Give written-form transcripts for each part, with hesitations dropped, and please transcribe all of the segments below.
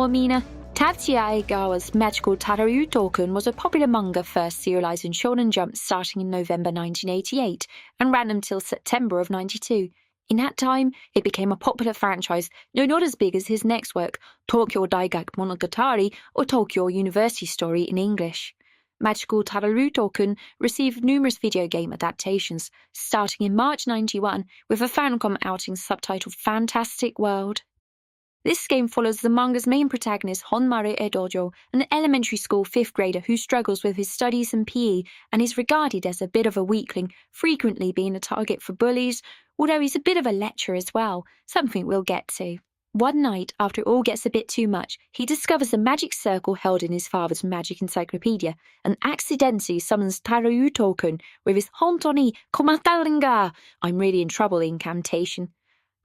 Mina. Tatsuya Egawa's Magical Taruruuto-kun was a popular manga first serialized in Shonen Jump starting in November 1988 and ran until September of 92. In that time, it became a popular franchise, though not as big as his next work, Tokyo Daigak Monogatari or Tokyo University Story in English. Magical Taruruuto-kun received numerous video game adaptations, starting in March 91 with a Famicom outing subtitled Fantastic World. This game follows the manga's main protagonist Honmaru Edojo, an elementary school 5th grader who struggles with his studies and PE and is regarded as a bit of a weakling, frequently being a target for bullies, although he's a bit of a lecher as well, something we'll get to. One night, after it all gets a bit too much, he discovers a magic circle held in his father's magic encyclopedia and accidentally summons Taruruuto-kun with his Hontoni Komataringa, I'm really in trouble incantation.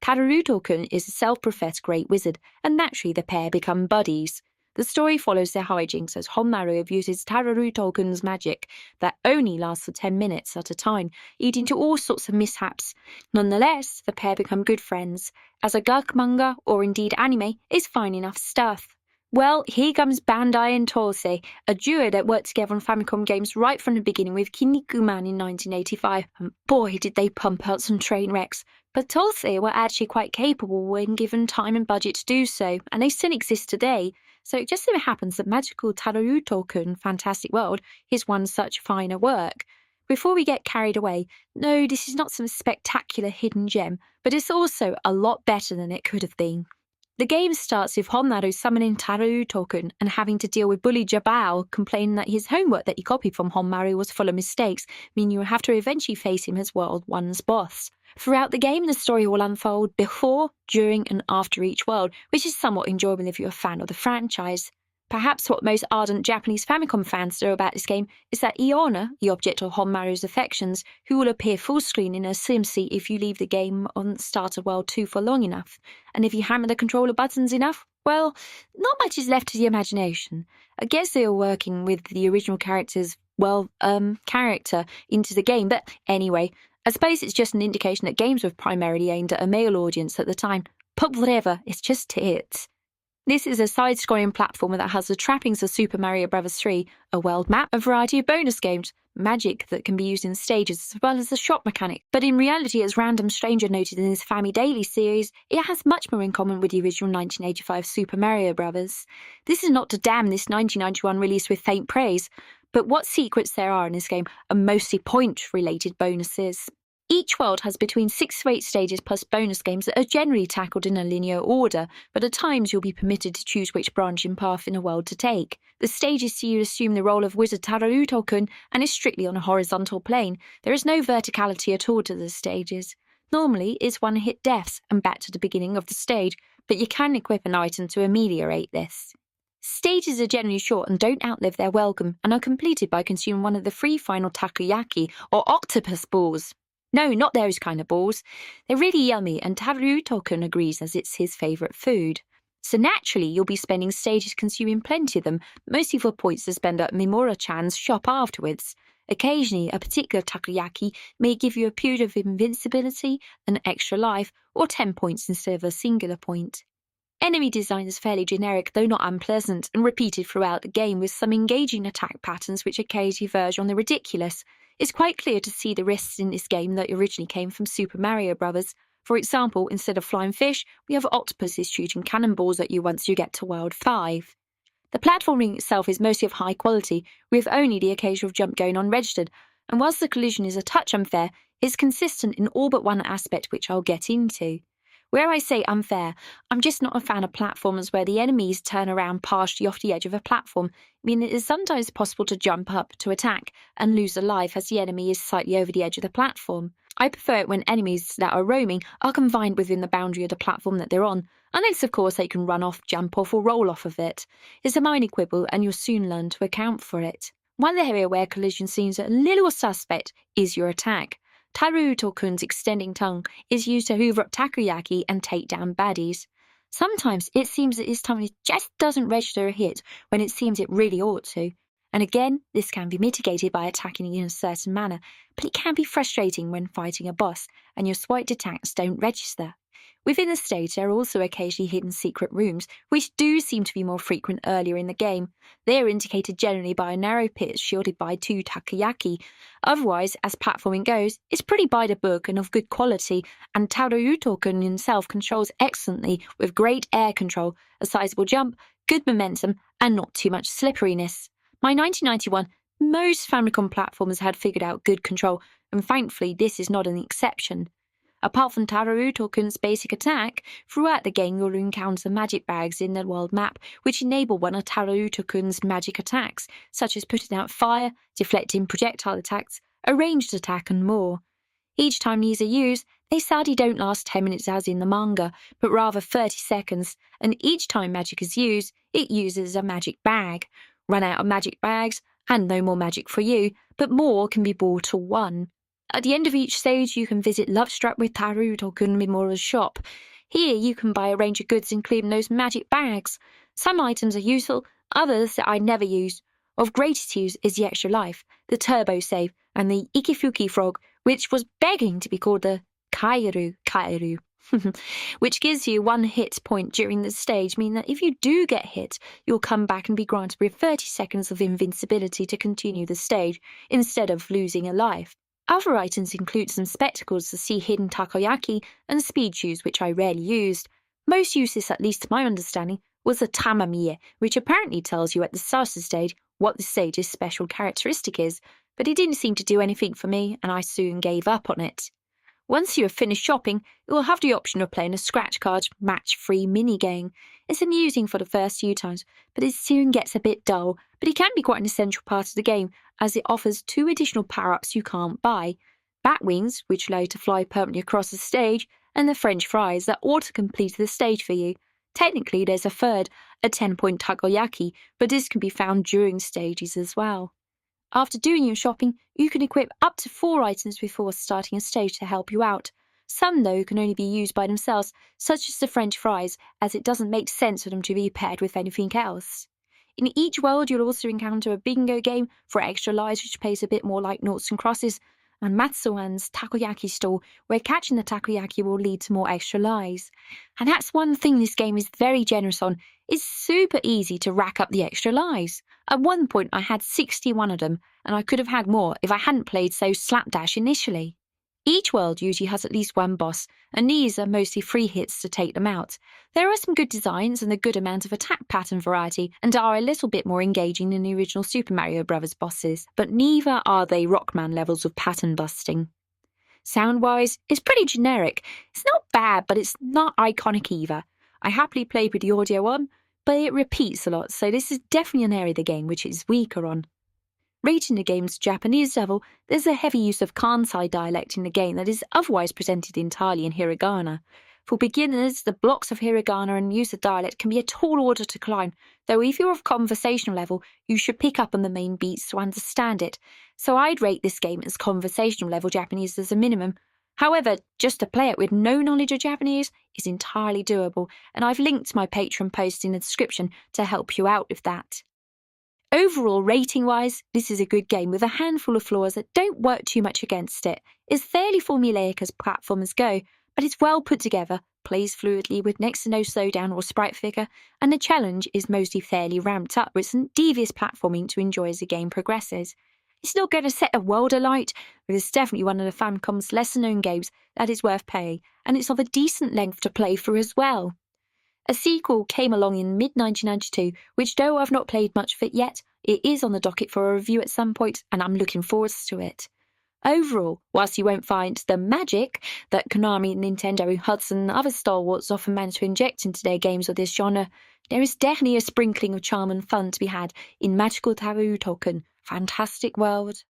Taruruuto-kun is a self-professed great wizard, and naturally the pair become buddies. The story follows their hijinks as Honmaru abuses Taruruuto-kun's magic that only lasts for 10 minutes at a time, leading to all sorts of mishaps. Nonetheless, the pair become good friends, as a gag manga, or indeed anime, is fine enough stuff. Well, here comes Bandai and Tousei, a duo that worked together on Famicom games right from the beginning with Kinnikuman in 1985, and boy did they pump out some train wrecks. But Tousei were actually quite capable when given time and budget to do so, and they still exist today. So it just so happens that Magical Taruruuto-kun Fantastic World is one such finer work. Before we get carried away, no, this is not some spectacular hidden gem, but it's also a lot better than it could have been. The game starts with Honmaru summoning Taruruuto-kun and having to deal with bully Jabao complaining that his homework that he copied from Honmaru was full of mistakes, meaning you will have to eventually face him as World 1's boss. Throughout the game, the story will unfold before, during, and after each world, which is somewhat enjoyable if you're a fan of the franchise. Perhaps what most ardent Japanese Famicom fans know about this game is that Iona, the object of Honmaru's affections, who will appear full screen in a SimSeat if you leave the game on Start of World 2 for long enough. And if you hammer the controller buttons enough, well, not much is left to the imagination. I guess they were working with the original character's, character into the game, but anyway, I suppose it's just an indication that games were primarily aimed at a male audience at the time. But whatever, it's just it. This is a side-scrolling platformer that has the trappings of Super Mario Bros. 3, a world map, a variety of bonus games, magic that can be used in stages, as well as a shop mechanic. But in reality, as Random Stranger noted in his Fami Daily series, it has much more in common with the original 1985 Super Mario Bros. This is not to damn this 1991 release with faint praise, but what secrets there are in this game are mostly point-related bonuses. Each world has between 6 to 8 stages plus bonus games that are generally tackled in a linear order, but at times you'll be permitted to choose which branching path in a world to take. The stages see you assume the role of Wizard Taruruuto-kun and is strictly on a horizontal plane. There is no verticality at all to the stages. Normally, it's one-hit deaths and back to the beginning of the stage, but you can equip an item to ameliorate this. Stages are generally short and don't outlive their welcome and are completed by consuming one of the 3 final takoyaki or octopus balls. No, not those kind of balls. They're really yummy, and Taruruuto-kun agrees as it's his favourite food. So naturally, you'll be spending stages consuming plenty of them, mostly for points to spend at Mimura-chan's shop afterwards. Occasionally, a particular takoyaki may give you a period of invincibility, an extra life, or 10 points instead of a singular point. Enemy design is fairly generic, though not unpleasant, and repeated throughout the game with some engaging attack patterns which occasionally verge on the ridiculous. It's quite clear to see the risks in this game that originally came from Super Mario Bros. For example, instead of flying fish, we have octopuses shooting cannonballs at you once you get to World 5. The platforming itself is mostly of high quality, with only the occasional jump going unregistered, and whilst the collision is a touch unfair, it's consistent in all but one aspect which I'll get into. Where I say unfair, I'm just not a fan of platformers where the enemies turn around partially off the edge of a platform, meaning it is sometimes possible to jump up to attack and lose a life as the enemy is slightly over the edge of the platform. I prefer it when enemies that are roaming are confined within the boundary of the platform that they're on, unless of course they can run off, jump off or roll off of it. It's a minor quibble and you'll soon learn to account for it. One area where collision seems a little suspect is your attack. Taruruuto-kun's extending tongue is used to hoover up takoyaki and take down baddies. Sometimes it seems that his tongue just doesn't register a hit when it seems it really ought to. And again, this can be mitigated by attacking in a certain manner, but it can be frustrating when fighting a boss and your swiped attacks don't register. Within the stage, there are also occasionally hidden secret rooms, which do seem to be more frequent earlier in the game. They are indicated generally by a narrow pit shielded by 2 takoyaki. Otherwise, as platforming goes, it's pretty by the book and of good quality, and Taruruuto-kun himself controls excellently with great air control, a sizable jump, good momentum, and not too much slipperiness. By 1991, most Famicom platformers had figured out good control, and thankfully this is not an exception. Apart from Taruruuto-kun's basic attack, throughout the game you'll encounter magic bags in the world map which enable one of Taruruuto-kun's magic attacks, such as putting out fire, deflecting projectile attacks, a ranged attack and more. Each time these are used, they sadly don't last 10 minutes as in the manga, but rather 30 seconds, and each time magic is used, it uses a magic bag. Run out of magic bags, and no more magic for you, but more can be bought or won. At the end of each stage, you can visit Love Struck with Taruruuto-kun Mimura's shop. Here, you can buy a range of goods, including those magic bags. Some items are useful, others that I never use. Of greatest use is the extra life, the turbo save, and the Ikifuki frog, which was begging to be called the Kairu, which gives you 1 hit point during the stage, meaning that if you do get hit, you'll come back and be granted with 30 seconds of invincibility to continue the stage, instead of losing a life. Other items include some spectacles to see hidden takoyaki and speed shoes, which I rarely used. Most useless, at least to my understanding, was a tamamiya, which apparently tells you at the start of the stage what the stage's special characteristic is, but it didn't seem to do anything for me, and I soon gave up on it. Once you have finished shopping, you will have the option of playing a scratch card match-free minigame. It's amusing for the first few times, but it soon gets a bit dull, but it can be quite an essential part of the game, as it offers 2 additional power-ups you can't buy: bat wings, which allow you to fly permanently across the stage, and the French fries that auto-complete the stage for you. Technically, there's a third, a 10-point takoyaki, but this can be found during stages as well. After doing your shopping, you can equip up to 4 items before starting a stage to help you out. Some, though, can only be used by themselves, such as the French fries, as it doesn't make sense for them to be paired with anything else. In each world, you'll also encounter a bingo game for extra lives, which plays a bit more like noughts and crosses, and Matsuwan's takoyaki stall, where catching the takoyaki will lead to more extra lives. And that's one thing this game is very generous on. It's super easy to rack up the extra lives. At one point I had 61 of them, and I could have had more if I hadn't played so slapdash initially. Each world usually has at least 1 boss, and these are mostly free hits to take them out. There are some good designs and a good amount of attack pattern variety, and are a little bit more engaging than the original Super Mario Bros. Bosses, but neither are they Rockman levels of pattern busting. Sound-wise, it's pretty generic. It's not bad, but it's not iconic either. I happily played with the audio on, but it repeats a lot, so this is definitely an area of the game which it's weaker on. Rating the game's Japanese level, there's a heavy use of Kansai dialect in the game that is otherwise presented entirely in hiragana. For beginners, the blocks of hiragana and use of dialect can be a tall order to climb, though if you're of conversational level, you should pick up on the main beats to understand it. So I'd rate this game as conversational level Japanese as a minimum. However, just to play it with no knowledge of Japanese is entirely doable, and I've linked my Patreon post in the description to help you out with that. Overall, rating-wise, this is a good game with a handful of flaws that don't work too much against it. It's fairly formulaic as platformers go, but it's well put together, plays fluidly with next to no slowdown or sprite flicker, and the challenge is mostly fairly ramped up with some devious platforming to enjoy as the game progresses. It's not going to set a world alight, but it's definitely one of the Famicom's lesser-known games that is worth playing, and it's of a decent length to play through as well. A sequel came along in mid-1992, which though I've not played much of it yet, it is on the docket for a review at some point, and I'm looking forward to it. Overall, whilst you won't find the magic that Konami, Nintendo, Hudson and other stalwarts often manage to inject into their games of this genre, there is definitely a sprinkling of charm and fun to be had in Magical Taruruuto-kun Fantastic World.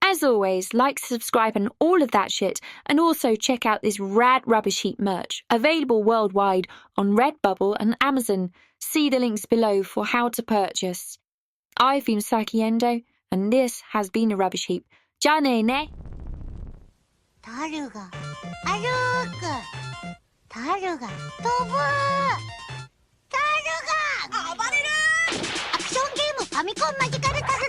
As always, like, subscribe and all of that shit, and also check out this rad Rubbish Heap merch, available worldwide on Redbubble and Amazon. See the links below for how to purchase. I've been Saki Endo, and this has been a Rubbish Heap. じゃあねーね。タルが歩く。タルが飛ぶ。タルが暴れる。アクションゲームファミコンマジカルタル